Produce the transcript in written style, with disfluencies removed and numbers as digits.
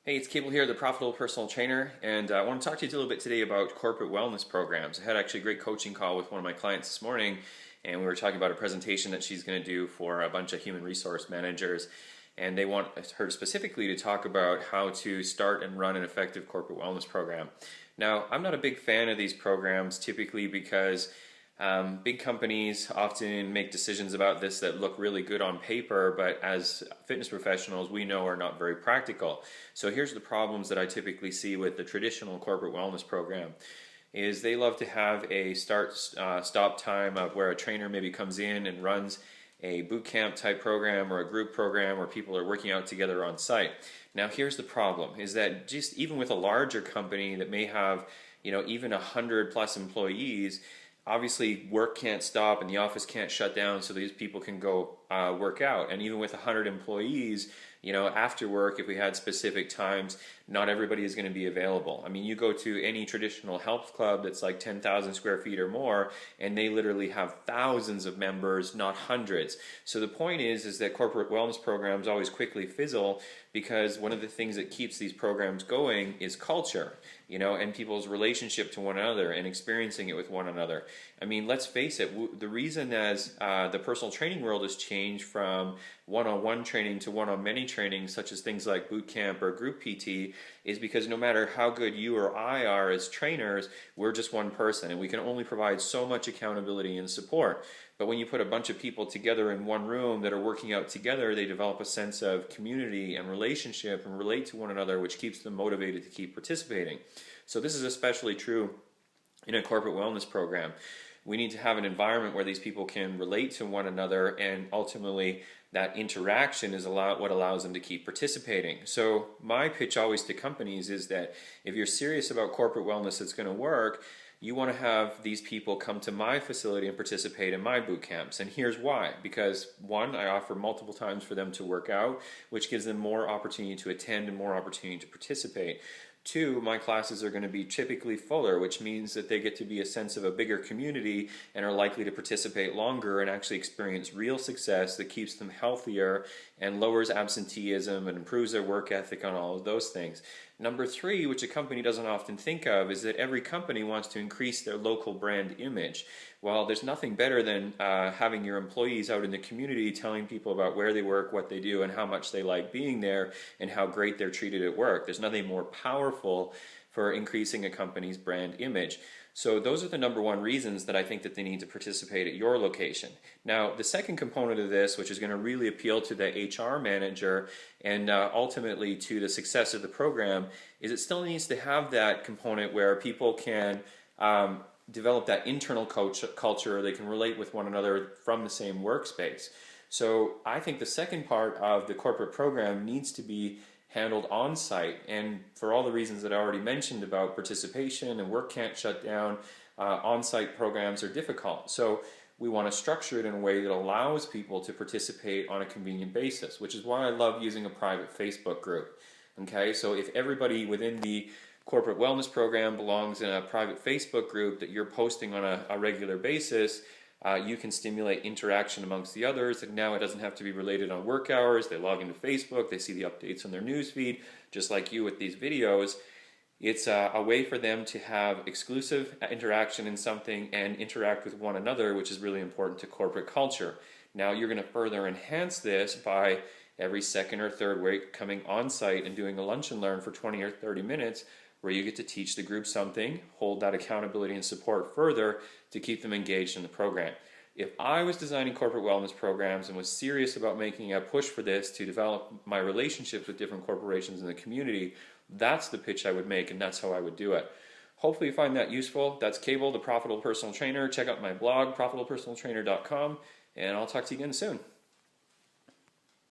Hey, it's Cabel here, the Profitable Personal Trainer, and I want to talk to you a little bit today about corporate wellness programs. I had actually a great coaching call with one of my clients this morning, and we were talking about a presentation that she's going to do for a bunch of human resource managers, and they want her specifically to talk about how to start and run an effective corporate wellness program. Now, I'm not a big fan of these programs typically because big companies often make decisions about this that look really good on paper, but as fitness professionals, we know are not very practical. So here's the problems that I typically see with the traditional corporate wellness program is they love to have a stop time of where a trainer maybe comes in and runs a boot camp type program or a group program where people are working out together on site. Now here's the problem is that just even with a larger company that may have even 100+ employees, obviously work can't stop and the office can't shut down so these people can go work out. And even with 100 employees, after work, if we had specific times, not everybody is going to be available. I mean, you go to any traditional health club that's like 10,000 square feet or more, and they literally have thousands of members, not hundreds. So the point is that corporate wellness programs always quickly fizzle because one of the things that keeps these programs going is culture, and people's relationship to one another and experiencing it with one another. I mean, let's face it, the reason as the personal training world has changed from one-on-one training to one-on-many training, such as things like boot camp or group PT, is because no matter how good you or I are as trainers, we're just one person and we can only provide so much accountability and support. But when you put a bunch of people together in one room that are working out together, they develop a sense of community and relationship and relate to one another, which keeps them motivated to keep participating. So this is especially true in a corporate wellness program. We need to have an environment where these people can relate to one another, and ultimately that interaction is what allows them to keep participating. So my pitch always to companies is that if you're serious about corporate wellness that's going to work, you want to have these people come to my facility and participate in my boot camps. And here's why. Because one, I offer multiple times for them to work out, which gives them more opportunity to attend and more opportunity to participate. Two, my classes are going to be typically fuller, which means that they get to be a sense of a bigger community and are likely to participate longer and actually experience real success that keeps them healthier and lowers absenteeism and improves their work ethic on all of those things. Number three, which a company doesn't often think of, is that every company wants to increase their local brand image. Well, there's nothing better than having your employees out in the community telling people about where they work, what they do, and how much they like being there, and how great they're treated at work. There's nothing more powerful for increasing a company's brand image. So those are the number one reasons that I think that they need to participate at your location. Now, the second component of this, which is going to really appeal to the HR manager and ultimately to the success of the program, is it still needs to have that component where people can develop that internal culture, they can relate with one another from the same workspace. So I think the second part of the corporate program needs to be handled on site, and for all the reasons that I already mentioned about participation and work can't shut down, on site programs are difficult. So we want to structure it in a way that allows people to participate on a convenient basis, which is why I love using a private Facebook group. Okay, so if everybody within the corporate wellness program belongs in a private Facebook group that you're posting on a regular basis, you can stimulate interaction amongst the others, and now it doesn't have to be related on work hours. They log into Facebook, they see the updates on their newsfeed, just like you with these videos. It's a way for them to have exclusive interaction in something and interact with one another, which is really important to corporate culture. Now you're going to further enhance this by every second or third week coming on site and doing a lunch and learn for 20 or 30 minutes where you get to teach the group something, hold that accountability and support further to keep them engaged in the program. If I was designing corporate wellness programs and was serious about making a push for this to develop my relationships with different corporations in the community, that's the pitch I would make, and that's how I would do it. Hopefully you find that useful. That's Cabel, the Profitable Personal Trainer. Check out my blog, profitablepersonaltrainer.com, and I'll talk to you again soon.